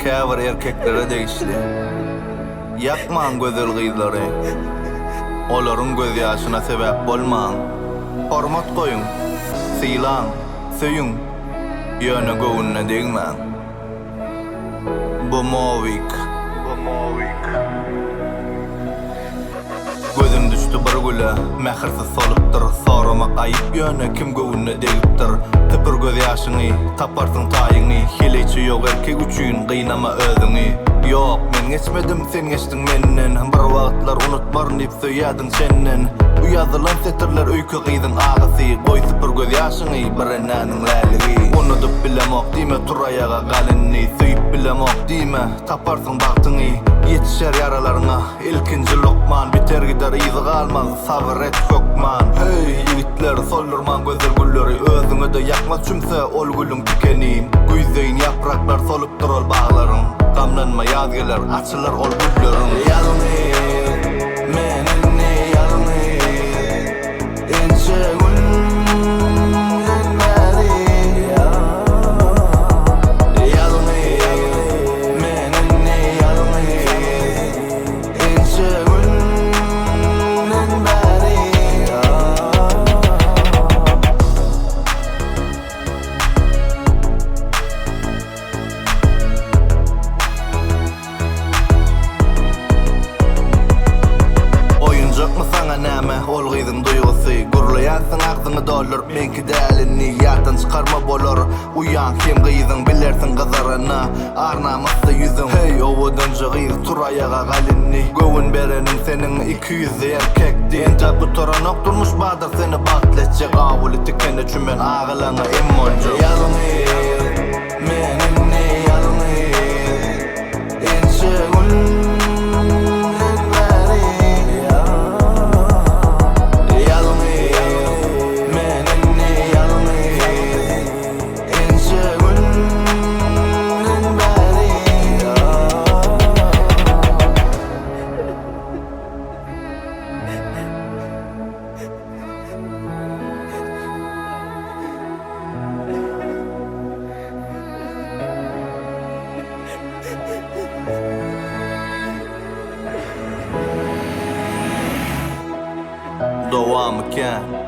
käbir erkeklere degişli. Yakman gözel gyzlary. Olaryň göz ýaşyna sebäp bolmaň. Hormat goýun, syýlan, söýün. Ýöne göwünne degmäň. Bu Movik. Gözüm düştü bir güle, mehirsiz solupdyr. Sorama gaýyp ýöne kim göwünne degipdir. Typyr göz ýaşyňy, taparsyň taýyňy. Heleçi ýok erkek üçin gynama özüňi. Yok, men geçmedim, sen geçtin menden. Bir wagtlar unutmaryn diýip söýýädiň senden. Bu ýazylan setirler öýkü gyzyň agasy. Goý typyr göz ýaşyňy, bir enäniň läligi. Unutup bilemok diýme turaýaga galinni. Söýüp bilemok diýme, taparsyň bagtyňy. Yetişer yaralaryna ilkinji lokman. Biter gider izi galmaz, sabr et kökman. Hey ýigitler, soldurman gözel gülleri. Özüňe de ýakmaz çümse ol gülüň tikeni. Güýzeýin ýapraklar solupdyr ol baglaryň. Gamlanma ýaz geler, açylar ol güllerim. Ýalyny, menini ýalyny, ençe günden beri. Ýalyny, menini ýalyny, ençe günden beri. Oyuncak mı sana näme ol gyzyň duýgusy? Gurlaýansyn agzyňy doldurup menki dälini ýatdan çykarma bolar. Uýan kim gyzyň bilersiň gyzaryna, arnamasy ýüzüň. Hey owadanjy gyz turaýaga galinni. Göwün berenin seniň 200 erkekdi. Enta bu toranok durmuş badyr seni bagtletjek awuly tikende çümen agylana emmonja. Ýalyny, menini ýalyny, ençe dowam eken.